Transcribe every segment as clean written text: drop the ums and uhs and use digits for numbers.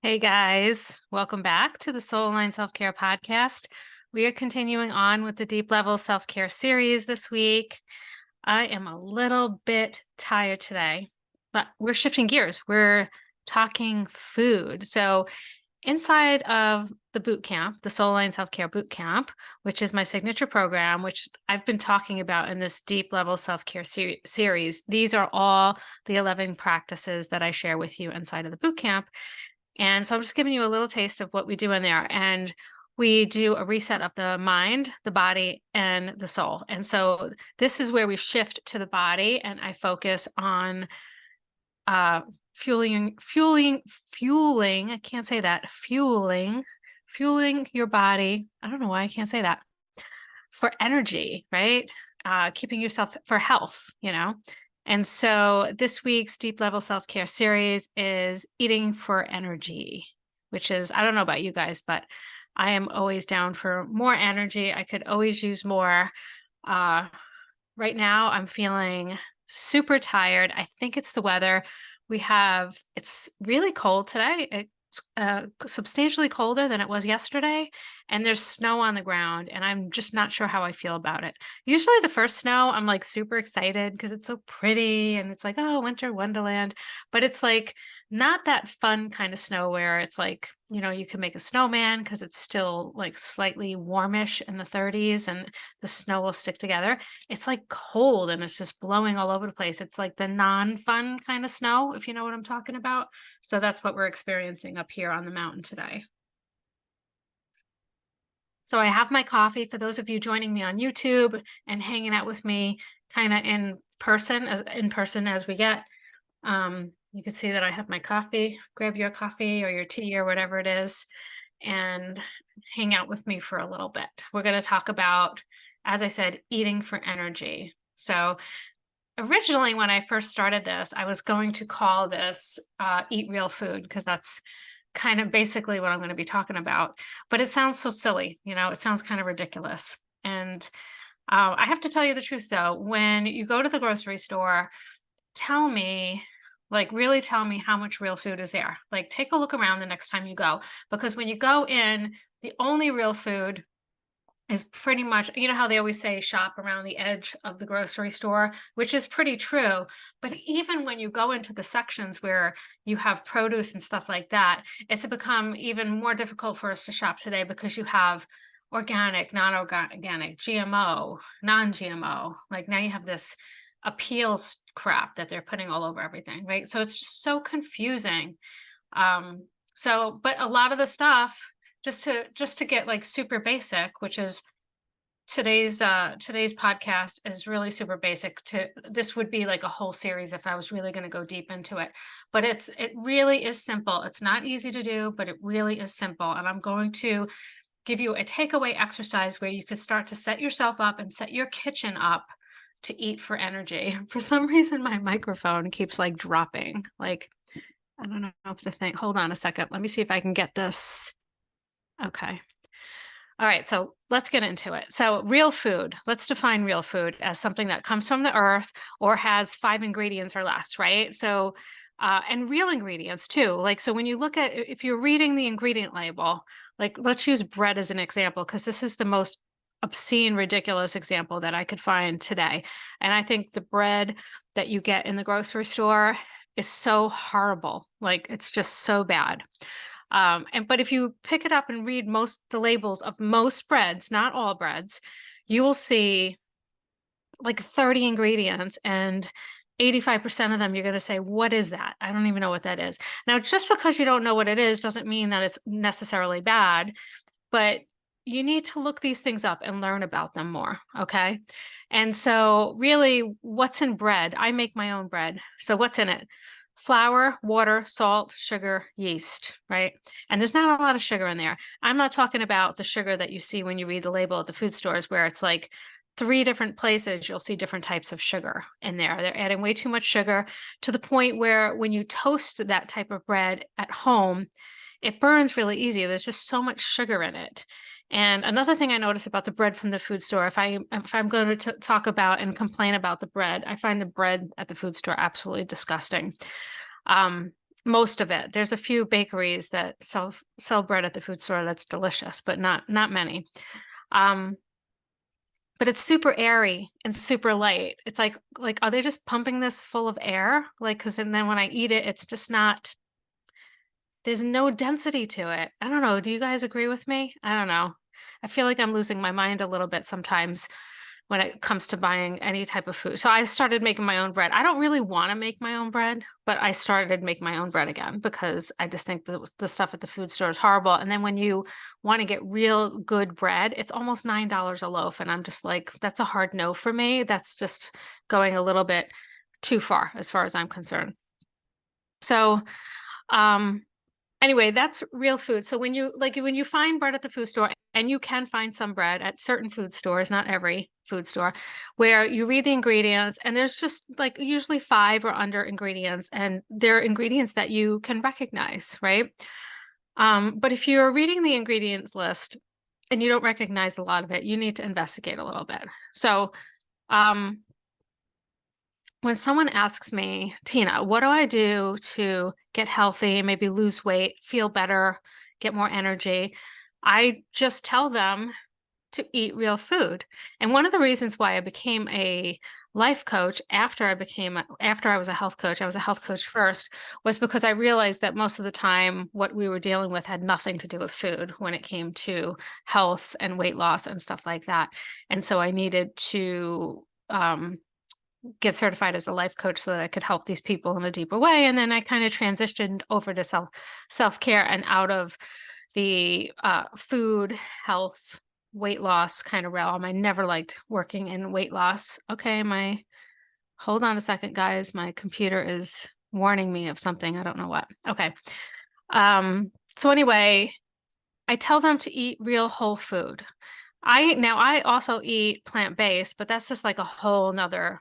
Hey guys, welcome back to the Soul Line Self Care Podcast. We are continuing on with the Deep Level Self Care series this week. I am a little bit tired today, but we're shifting gears. We're talking food. So, inside of the boot camp, the Soul Line Self Care Boot Camp, which is my signature program, which I've been talking about in this Deep Level Self Care series, these are all the 11 practices that I share with you inside of the boot camp. And so I'm just giving you a little taste of what we do in there. And we do a reset of the mind, the body, and the soul. And so this is where we shift to the body, and I focus on uh fueling, I can't say that, fueling your body. I don't know why I can't say that. For energy, right? Keeping yourself for health. And so this week's Deep Level Self Care series is eating for energy, which is, I don't know about you guys, but I am always down for more energy. I could always use more. Uh, right now, I'm feeling super tired. I think it's the weather. It's really cold today. It's substantially colder than it was yesterday, and there's snow on the ground, and I'm just not sure how I feel about it. Usually the first snow, I'm like super excited because it's so pretty and it's like, oh, winter wonderland. But it's like not that fun kind of snow where it's like, you can make a snowman because it's still like slightly warmish in the 30s and the snow will stick together. It's like cold and it's just blowing all over the place. It's like the non-fun kind of snow, if you know what I'm talking about. So that's what we're experiencing up here on the mountain today. So I have my coffee for those of you joining me on YouTube and hanging out with me kind of in person as we get. You can see that I have my coffee. Grab your coffee or your tea or whatever it is and hang out with me for a little bit. We're going to talk about, as I said, eating for energy. So originally, when I first started this, I was going to call this Eat Real Food because that's kind of basically what I'm going to be talking about. But it sounds so silly, it sounds kind of ridiculous. And I have to tell you the truth, though, when you go to the grocery store, tell me, like, really tell me how much real food is there. Like, take a look around the next time you go, because when you go in, the only real food is pretty much, how they always say shop around the edge of the grocery store, which is pretty true. But even when you go into the sections where you have produce and stuff like that, it's become even more difficult for us to shop today because you have organic, non-organic, GMO, non-GMO. Like now you have this appeals crap that they're putting all over everything, right? So it's just so confusing. But a lot of the stuff, just to get like super basic, which is today's podcast is really super basic. This would be like a whole series if I was really going to go deep into it, but it really is simple. It's not easy to do, but it really is simple, and I'm going to give you a takeaway exercise where you could start to set yourself up and set your kitchen up to eat for energy. For some reason my microphone keeps like dropping. Like, I don't know if the thing, hold on a second, let me see if I can get this. Okay. All right, so let's get into it. So real food, let's define real food as something that comes from the earth or has 5 ingredients or less, right? So, and real ingredients too. Like, so when you look at, if you're reading the ingredient label, like let's use bread as an example, because this is the most obscene, ridiculous example that I could find today. And I think the bread that you get in the grocery store is so horrible. Like, it's just so bad. But if you pick it up and read the labels of most breads, not all breads, you will see like 30 ingredients, and 85% of them you're going to say, what is that? I don't even know what that is. Now, just because you don't know what it is doesn't mean that it's necessarily bad, but you need to look these things up and learn about them more, okay? And so really, what's in bread? I make my own bread. So what's in it? Flour, water, salt, sugar, yeast, right? And there's not a lot of sugar in there. I'm not talking about the sugar that you see when you read the label at the food stores, where it's like 3 different places, you'll see different types of sugar in there. They're adding way too much sugar to the point where when you toast that type of bread at home, it burns really easy. There's just so much sugar in it. And another thing I notice about the bread from the food store, if I'm going to talk about and complain about the bread, I find the bread at the food store absolutely disgusting. most of it. There's a few bakeries that sell bread at the food store that's delicious, but not many. Um, but it's super airy and super light. It's like are they just pumping this full of air? Like, because and then when I eat it, it's just not, there's no density to it. I don't know. Do you guys agree with me? I don't know. I feel like I'm losing my mind a little bit sometimes when it comes to buying any type of food. So I started making my own bread. I don't really want to make my own bread, but I started making my own bread again because I just think the stuff at the food store is horrible. And then when you want to get real good bread, it's almost $9 a loaf. And I'm just like, that's a hard no for me. That's just going a little bit too far as I'm concerned. So, um, anyway, that's real food. So when you find bread at the food store, and you can find some bread at certain food stores, not every food store, where you read the ingredients and there's just like usually 5 or under ingredients, and they're ingredients that you can recognize, right? But if you're reading the ingredients list and you don't recognize a lot of it, you need to investigate a little bit. So, um, when someone asks me, Tina, what do I do to get healthy, maybe lose weight, feel better, get more energy? I just tell them to eat real food. And one of the reasons why I became a life coach after I was a health coach, I was a health coach first, was because I realized that most of the time what we were dealing with had nothing to do with food when it came to health and weight loss and stuff like that. And so I needed to get certified as a life coach so that I could help these people in a deeper way. And then I kind of transitioned over to self-care and out of the food, health, weight loss kind of realm. I never liked working in weight loss. Okay, hold on a second, guys. My computer is warning me of something. I don't know what. Okay. So anyway, I tell them to eat real whole food. I also eat plant-based, but that's just like a whole nother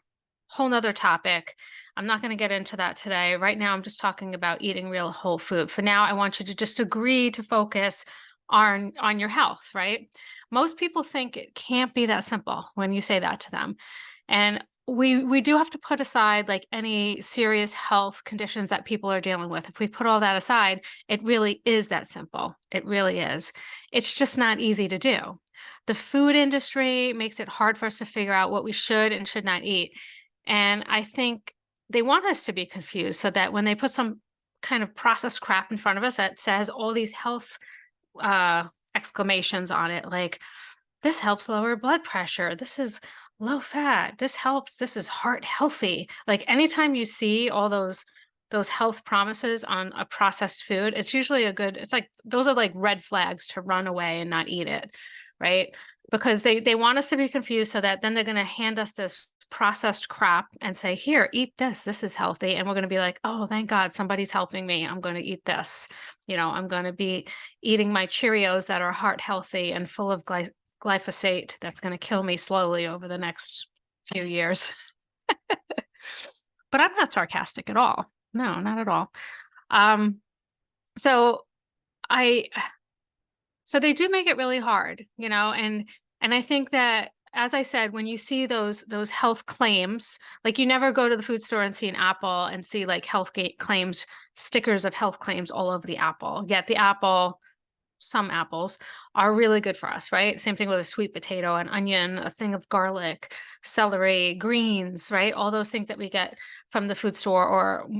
topic. I'm not going to get into that today. Right now, I'm just talking about eating real whole food. For now, I want you to just agree to focus on your health, right? Most people think it can't be that simple when you say that to them. And we do have to put aside like any serious health conditions that people are dealing with. If we put all that aside, it really is that simple. It really is. It's just not easy to do. The food industry makes it hard for us to figure out what we should and should not eat. And I think they want us to be confused so that when they put some kind of processed crap in front of us that says all these health exclamations on it, like this helps lower blood pressure, this is low fat, this helps, this is heart healthy. Like anytime you see all those health promises on a processed food, it's usually it's like those are like red flags to run away and not eat it, right? Because they want us to be confused so that then they're going to hand us this processed crap and say, here, eat this. This is healthy. And we're going to be like, oh, thank God somebody's helping me. I'm going to eat this. I'm going to be eating my Cheerios that are heart healthy and full of glyphosate that's going to kill me slowly over the next few years. But I'm not sarcastic at all. No, not at all. So they do make it really hard, and I think that, as I said, when you see those health claims, like you never go to the food store and see an apple and see like health claims, stickers of health claims all over the apple. Yet the apple, some apples are really good for us, right? Same thing with a sweet potato, an onion, a thing of garlic, celery, greens, right? All those things that we get from the food store, or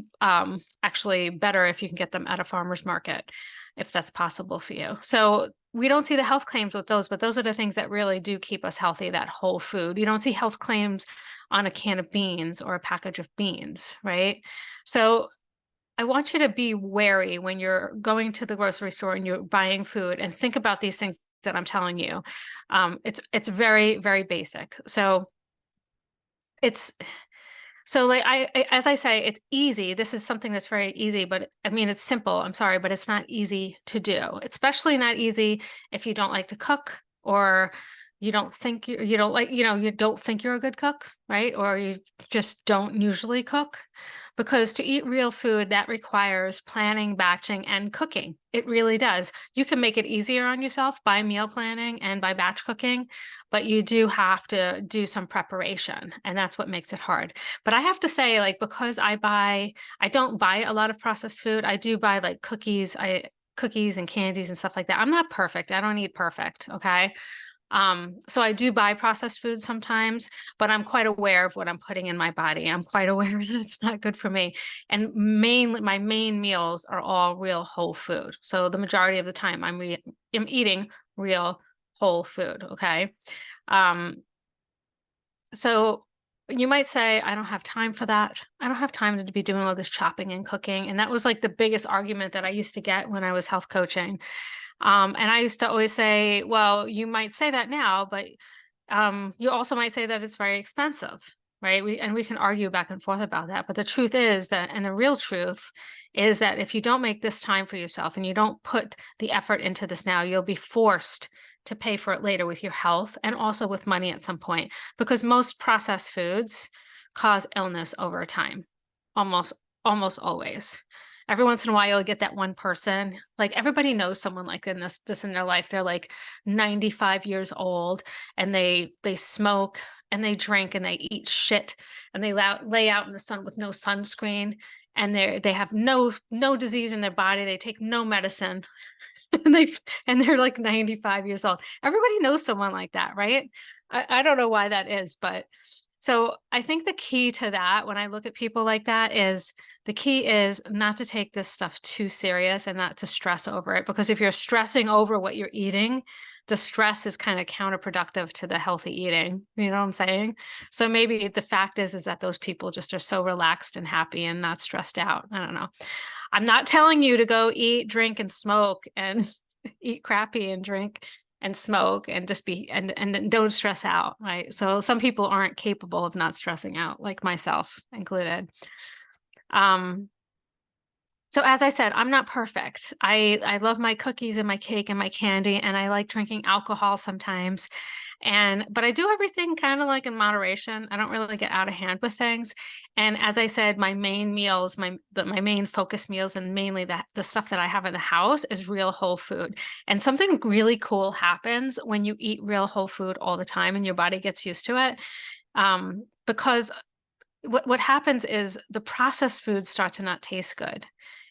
actually better if you can get them at a farmer's market, if that's possible for you. So we don't see the health claims with those, but those are the things that really do keep us healthy, that whole food. You don't see health claims on a can of beans or a package of beans, right? So I want you to be wary when you're going to the grocery store and you're buying food, and think about these things that I'm telling you. It's very, very basic. So like as I say, it's easy. This is something that's very easy, but I mean, it's simple. I'm sorry, but it's not easy to do, especially not easy if you don't like to cook, or you don't think you don't like, you don't think you're a good cook, right? Or you just don't usually cook. Because to eat real food, that requires planning, batching, and cooking. It really does. You can make it easier on yourself by meal planning and by batch cooking, but you do have to do some preparation, and that's what makes it hard. But I have to say, like, because I don't buy a lot of processed food. I do buy like cookies and candies and stuff like that. I'm not perfect. I don't eat perfect. Okay. So I do buy processed food sometimes, but I'm quite aware of what I'm putting in my body. I'm quite aware that it's not good for me. And mainly my main meals are all real whole food. So the majority of the time I'm eating real whole food. Okay. Um, so you might say, I don't have time for that. I don't have time to be doing all this chopping and cooking. And that was like the biggest argument that I used to get when I was health coaching. And I used to always say, well, you might say that now, but you also might say that it's very expensive, right? We can argue back and forth about that. But the truth is that, and the real truth is that if you don't make this time for yourself and you don't put the effort into this now, you'll be forced to pay for it later with your health and also with money at some point, because most processed foods cause illness over time, almost always. Every once in a while, you'll get that one person. Like everybody knows someone like this in their life. They're like 95 years old, and they smoke and they drink and they eat shit, and they lay out in the sun with no sunscreen, and they have no disease in their body. They take no medicine, and they're like 95 years old. Everybody knows someone like that, right? I don't know why that is, but so I think the key to that, when I look at people like that, is the key is not to take this stuff too serious and not to stress over it. Because if you're stressing over what you're eating, the stress is kind of counterproductive to the healthy eating. You know what I'm saying? So maybe the fact is that those people just are so relaxed and happy and not stressed out. I don't know. I'm not telling you to go eat, drink, and smoke and eat crappy and drink and smoke and just be and don't stress out, right? So some people aren't capable of not stressing out, like myself included. So as I said, I'm not perfect. I love my cookies and my cake and my candy, and I like drinking alcohol sometimes. But I do everything kind of like in moderation. I don't really get out of hand with things. And as I said, my main meals, my main focus meals, and mainly the stuff that I have in the house is real whole food. And something really cool happens when you eat real whole food all the time and your body gets used to it. Because what happens is the processed foods start to not taste good.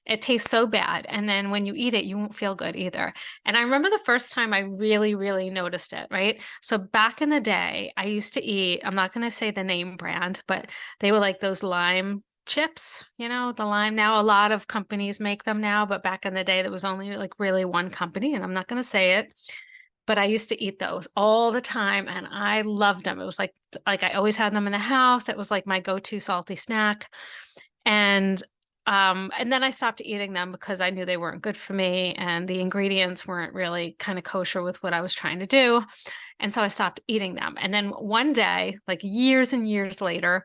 It tastes so bad. And then when you eat it, you won't feel good either. And I remember the first time I really, really noticed it, right? So back in the day, I used to eat, I'm not going to say the name brand, but they were like those lime chips, the lime. Now a lot of companies make them now, but back in the day, there was only like really one company, and I'm not going to say it. But I used to eat those all the time and I loved them. It was like I always had them in the house. It was like my go-to salty snack. And then I stopped eating them because I knew they weren't good for me and the ingredients weren't really kind of kosher with what I was trying to do. And so I stopped eating them. And then one day, like years and years later,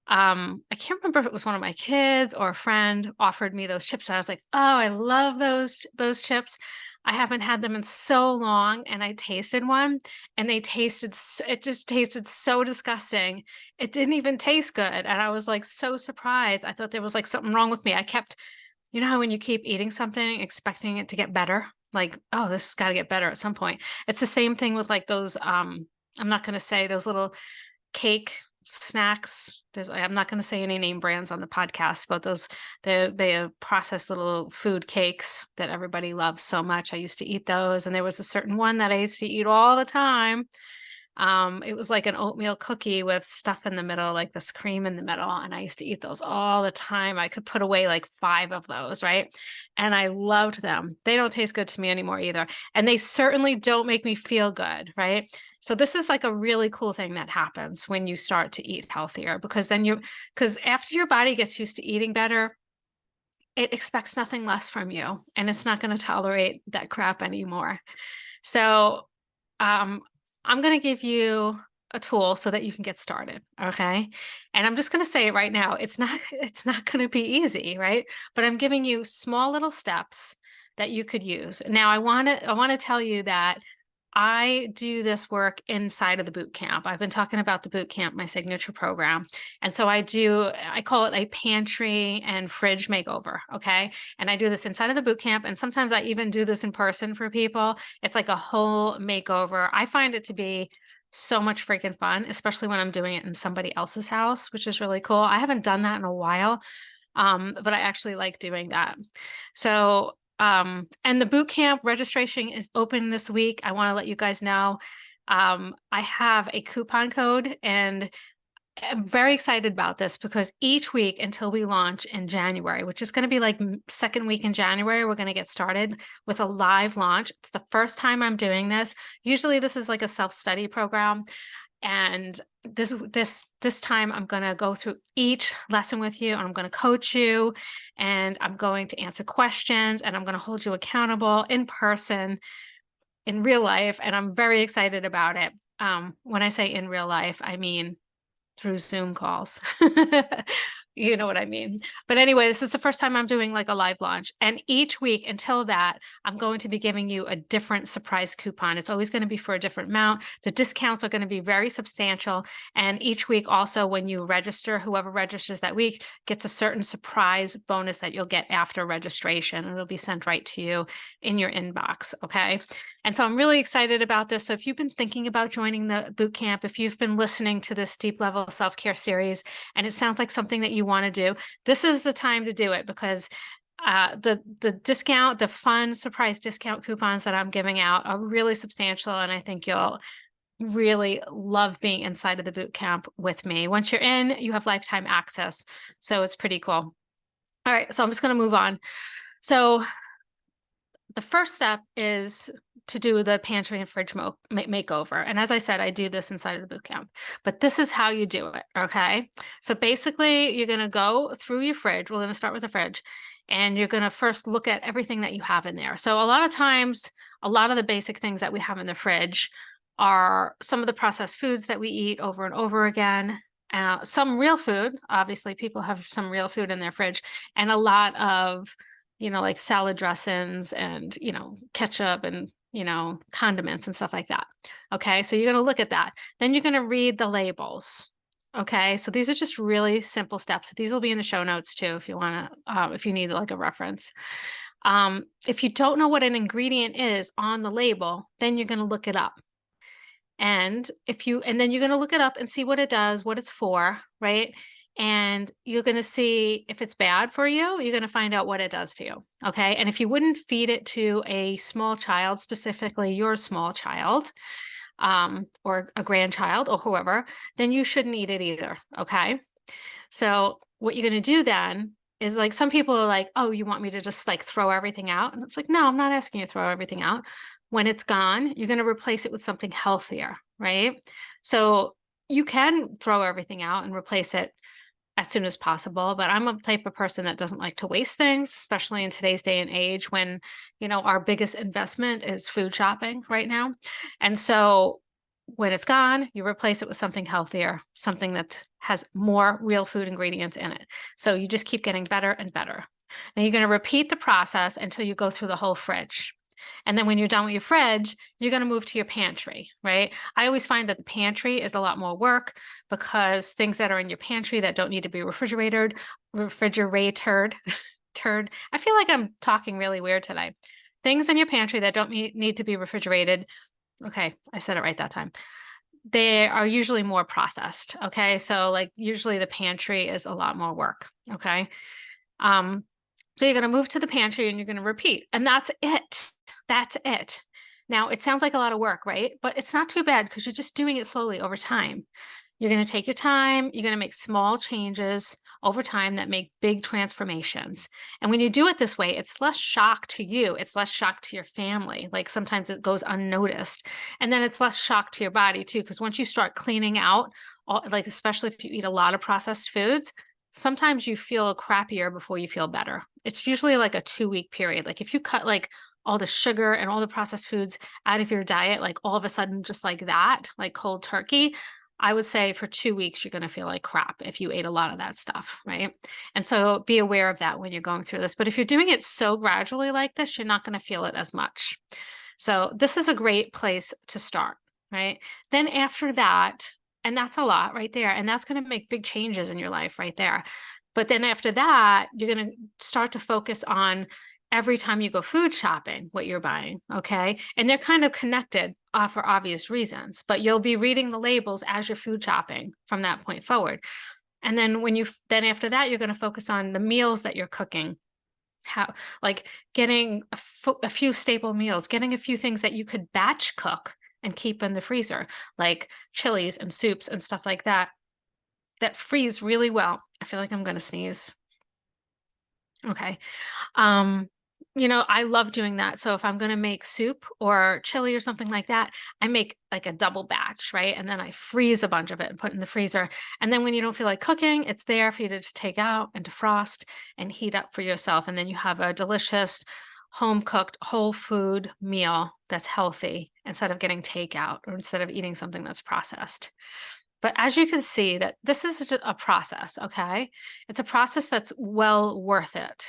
I can't remember if it was one of my kids or a friend offered me those chips. And I was like, oh, I love those chips. I haven't had them in so long, and I tasted one and it just tasted so disgusting. It didn't even taste good. And I was like so surprised. I thought there was like something wrong with me. I kept, you know how when you keep eating something, expecting it to get better, like, oh, this has got to get better at some point. It's the same thing with like those, I'm not going to say those little cake snacks. I'm not going to say any name brands on the podcast, but they processed little food cakes that everybody loves so much. I used to eat those, and there was a certain one that I used to eat all the time. It was like an oatmeal cookie with stuff in the middle, like this cream in the middle, and I used to eat those all the time. I could put away like 5 of those, right? And I loved them. They don't taste good to me anymore either, and they certainly don't make me feel good, right? So this is like a really cool thing that happens when you start to eat healthier, because after your body gets used to eating better, it expects nothing less from you, and it's not going to tolerate that crap anymore. So, I'm going to give you a tool so that you can get started. Okay. And I'm just going to say it right now. It's not going to be easy, right? But I'm giving you small little steps that you could use. Now I want to tell you that I do this work inside of the boot camp. I've been talking about the boot camp, my signature program. And so I call it a pantry and fridge makeover. Okay. And I do this inside of the boot camp. And sometimes I even do this in person for people. It's like a whole makeover. I find it to be so much freaking fun, especially when I'm doing it in somebody else's house, which is really cool. I haven't done that in a while. But I actually like doing that. So, and the boot camp registration is open this week. I want to let you guys know. I have a coupon code, and I'm very excited about this because each week until we launch in January, which is going to be like second week in January, we're going to get started with a live launch. It's the first time I'm doing this. Usually this is like a self-study program. And this time I'm going to go through each lesson with you, and I'm going to coach you, and I'm going to answer questions, and I'm going to hold you accountable in person, in real life. And I'm very excited about it. When I say in real life, I mean through Zoom calls. You know what I mean? But anyway, this is the first time I'm doing like a live launch. And each week until that, I'm going to be giving you a different surprise coupon. It's always going to be for a different amount. The discounts are going to be very substantial. And each week also, when you register, whoever registers that week gets a certain surprise bonus that you'll get after registration. It'll be sent right to you in your inbox. Okay. And so I'm really excited about this. So if you've been thinking about joining the boot camp, if you've been listening to this deep level self-care series, and it sounds like something that you want to do, this is the time to do it, because the discount, the fun surprise discount coupons that I'm giving out are really substantial. And I think you'll really love being inside of the boot camp with me. Once you're in, you have lifetime access. So it's pretty cool. All right. So I'm just going to move on. So the first step is to do the pantry and fridge makeover. And as I said, I do this inside of the boot camp, but this is how you do it. Okay. So basically you're going to go through your fridge. We're going to start with the fridge, and you're going to first look at everything that you have in there. So a lot of times, a lot of the basic things that we have in the fridge are some of the processed foods that we eat over and over again. Some real food, obviously people have some real food in their fridge, and a lot of, like salad dressings and, ketchup and, condiments and stuff like that. Okay. So you're going to look at that. Then you're going to read the labels. Okay. So these are just really simple steps. These will be in the show notes too, if you want to, if you need like a reference. If you don't know what an ingredient is on the label, then you're going to look it up. And then you're going to look it up and see what it does, what it's for, right? And you're going to see if it's bad for you. You're going to find out what it does to you. Okay. And if you wouldn't feed it to a small child, specifically your small child, or a grandchild or whoever, then you shouldn't eat it either. Okay. So what you're going to do then is, like, some people are like, oh, you want me to just like throw everything out? And it's like, no, I'm not asking you to throw everything out. When it's gone, you're going to replace it with something healthier, right? So you can throw everything out and replace it as soon as possible. But I'm a type of person that doesn't like to waste things, especially in today's day and age when, our biggest investment is food shopping right now. And so when it's gone, you replace it with something healthier, something that has more real food ingredients in it. So you just keep getting better and better. Now you're going to repeat the process until you go through the whole fridge. And then when you're done with your fridge, you're going to move to your pantry, right? I always find that the pantry is a lot more work, because things that are in your pantry that don't need to be refrigerated, I feel like I'm talking really weird today. Things in your pantry that don't need to be refrigerated. Okay, I said it right that time. They are usually more processed. Okay, so like usually the pantry is a lot more work. Okay. So you're going to move to the pantry and you're going to repeat, and that's it. That's it. Now it sounds like a lot of work, right? But it's not too bad, because you're just doing it slowly over time. You're going to take your time. You're going to make small changes over time that make big transformations. And when you do it this way, it's less shock to you. It's less shock to your family. Like sometimes it goes unnoticed. And then it's less shock to your body too, because once you start cleaning out, like especially if you eat a lot of processed foods, sometimes you feel crappier before you feel better. It's usually like a 2-week period. Like if you cut like all the sugar and all the processed foods out of your diet, like all of a sudden, just like that, like cold turkey, I would say for 2 weeks, you're going to feel like crap if you ate a lot of that stuff, right? And so be aware of that when you're going through this. But if you're doing it so gradually like this, you're not going to feel it as much. So this is a great place to start, right? Then after that, and that's a lot right there, and that's going to make big changes in your life right there. But then after that, you're going to start to focus on every time you go food shopping, what you're buying, okay? And they're kind of connected for obvious reasons, but you'll be reading the labels as you're food shopping from that point forward. And then then after that, you're going to focus on the meals that you're cooking. How, like getting a few staple meals, getting a few things that you could batch cook and keep in the freezer, like chilies and soups and stuff like that, that freeze really well. I feel like I'm going to sneeze. Okay. I love doing that. So if I'm going to make soup or chili or something like that, I make like a double batch, right? And then I freeze a bunch of it and put it in the freezer. And then when you don't feel like cooking, it's there for you to just take out and defrost and heat up for yourself. And then you have a delicious home cooked whole food meal that's healthy instead of getting takeout or instead of eating something that's processed. But as you can see that this is a process, okay? It's a process that's well worth it.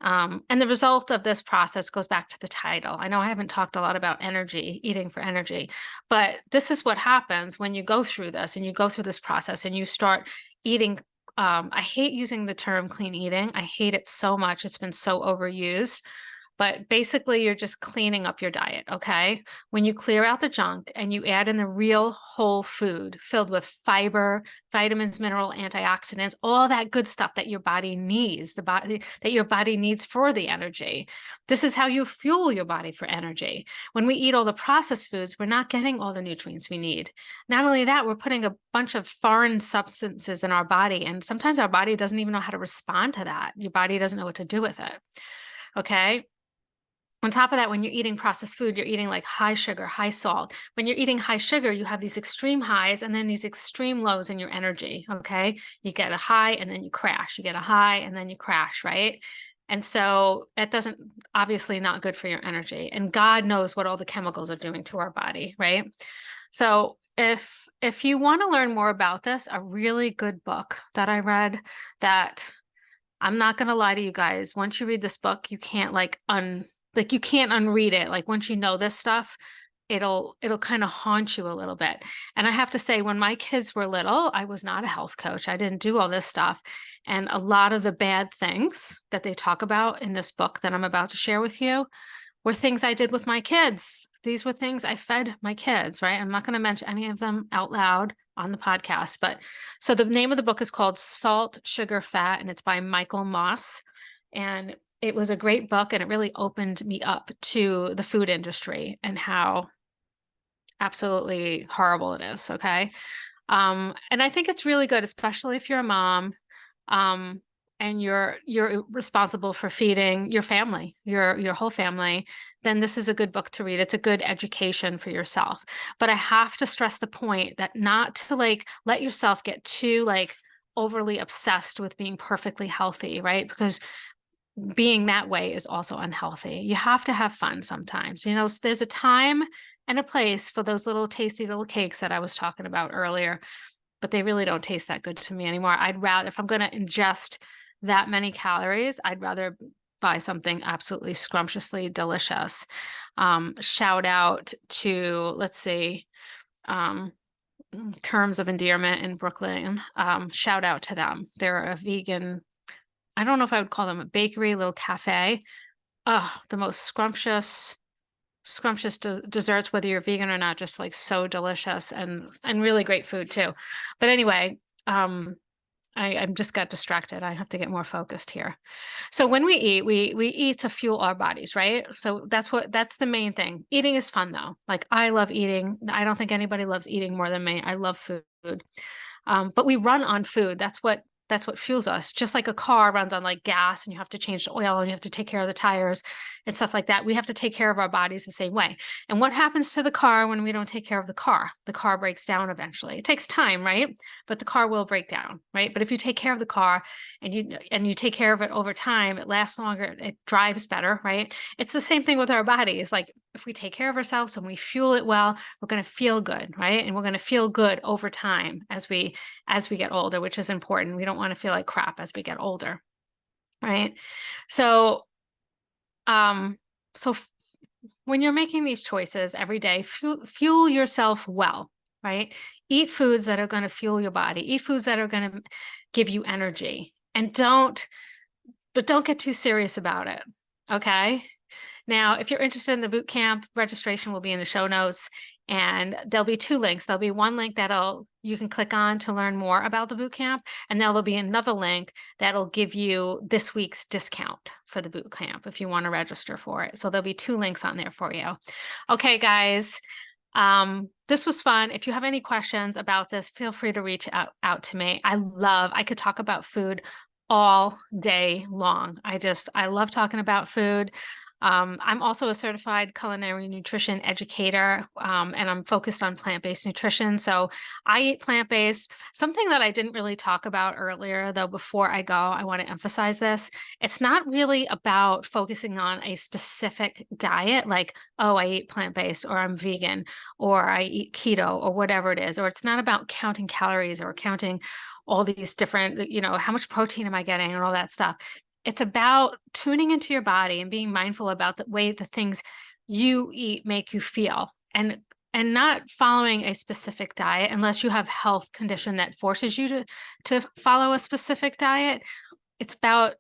And the result of this process goes back to the title. I know I haven't talked a lot about energy, eating for energy, but this is what happens when you go through this and you go through this process and you start eating. I hate using the term clean eating. I hate it so much. It's been so overused. But basically, you're just cleaning up your diet, okay? When you clear out the junk and you add in the real whole food filled with fiber, vitamins, mineral, antioxidants, all that good stuff that your body needs, that your body needs for the energy. This is how you fuel your body for energy. When we eat all the processed foods, we're not getting all the nutrients we need. Not only that, we're putting a bunch of foreign substances in our body, and sometimes our body doesn't even know how to respond to that. Your body doesn't know what to do with it, okay? On top of that, when you're eating processed food, you're eating like high sugar, high salt. When you're eating high sugar, you have these extreme highs and then these extreme lows in your energy, okay? You get a high and then you crash. You get a high and then you crash, right? And so that doesn't, obviously not good for your energy. And God knows what all the chemicals are doing to our body, right? So if you want to learn more about this, a really good book that I read that I'm not going to lie to you guys, once you read this book, you can't you can't unread it. Like once you know this stuff, it'll kind of haunt you a little bit. And I have to say, when my kids were little, I was not a health coach. I didn't do all this stuff. And a lot of the bad things that they talk about in this book that I'm about to share with you were things I did with my kids. These were things I fed my kids, right? I'm not going to mention any of them out loud on the podcast, but so the name of the book is called Salt, Sugar, Fat, and it's by Michael Moss. And it was a great book, and it really opened me up to the food industry and how absolutely horrible it is. Okay. And I think it's really good, especially if you're a mom, and you're responsible for feeding your family, your whole family, then this is a good book to read. It's a good education for yourself. But I have to stress the point that not to let yourself get too overly obsessed with being perfectly healthy, right? Because being that way is also unhealthy. You have to have fun sometimes. There's a time and a place for those little tasty little cakes that I was talking about earlier, but they really don't taste that good to me anymore. I'd rather, if I'm going to ingest that many calories, I'd rather buy something absolutely scrumptiously delicious. Shout out to, let's see, Terms of Endearment in Brooklyn. Shout out to them. They're a vegan, I don't know if I would call them a bakery, little cafe. Oh, the most scrumptious desserts, whether you're vegan or not, just so delicious and really great food too. But anyway, I just got distracted. I have to get more focused here. So when we eat, we eat to fuel our bodies, right? So that's the main thing. Eating is fun though. I love eating. I don't think anybody loves eating more than me. I love food. But we run on food. That's what fuels us. Just like a car runs on gas, and you have to change the oil and you have to take care of the tires and stuff like that. We have to take care of our bodies the same way. And what happens to the car when we don't take care of the car? The car breaks down eventually. It takes time, right? But the car will break down, right? But if you take care of the car and you take care of it over time, it lasts longer, it drives better, right? It's the same thing with our bodies. If we take care of ourselves and we fuel it well, we're going to feel good, right? And we're going to feel good over time as we get older, which is important. We don't want to feel like crap as we get older, right? So when you're making these choices every day, fuel yourself well, right? Eat foods that are going to fuel your body, eat foods that are going to give you energy, and don't get too serious about it. Okay. Now, if you're interested in the boot camp, registration will be in the show notes, and there'll be two links. There'll be one link that'll you can click on to learn more about the boot camp, and there'll be another link that'll give you this week's discount for the boot camp if you want to register for it. So there'll be two links on there for you. Okay, guys. This was fun. If you have any questions about this, feel free to reach out to me. I could talk about food all day long. I love talking about food. I'm also a certified culinary nutrition educator, and I'm focused on plant-based nutrition. So I eat plant-based. Something that I didn't really talk about earlier, though, before I go, I want to emphasize this. It's not really about focusing on a specific diet, like, oh, I eat plant-based, or I'm vegan, or I eat keto, or whatever it is. Or it's not about counting calories or counting all these different, how much protein am I getting and all that stuff. It's about tuning into your body and being mindful about the way the things you eat make you feel, and not following a specific diet unless you have health condition that forces you to follow a specific diet. It's about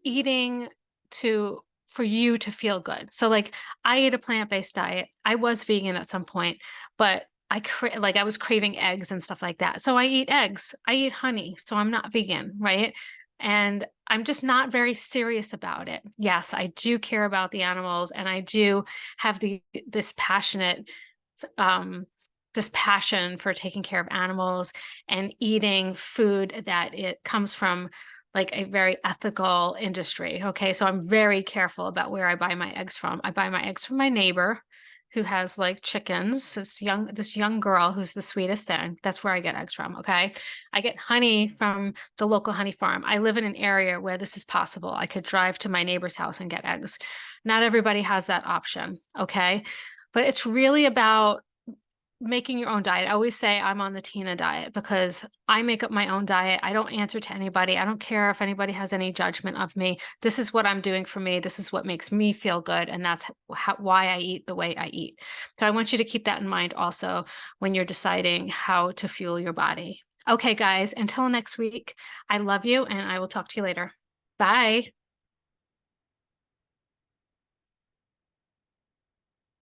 eating for you to feel good. So like I ate a plant-based diet. I was vegan at some point, but I was craving eggs and stuff like that. So I eat eggs. I eat honey. So I'm not vegan, right? And I'm just not very serious about it. Yes, I do care about the animals, and I do have this passion for taking care of animals and eating food that it comes from like a very ethical industry. Okay, so I'm very careful about where I buy my eggs from. I buy my eggs from my neighbor who has like chickens. This young girl who's the sweetest thing. That's where I get eggs from. Okay. I get honey from the local honey farm. I live in an area where this is possible. I could drive to my neighbor's house and get eggs. Not everybody has that option. Okay. But it's really about making your own diet. I always say I'm on the Tina diet because I make up my own diet. I don't answer to anybody. I don't care if anybody has any judgment of me. This is what I'm doing for me. This is what makes me feel good. And that's why I eat the way I eat. So I want you to keep that in mind also when you're deciding how to fuel your body. Okay, guys, until next week, I love you and I will talk to you later. Bye.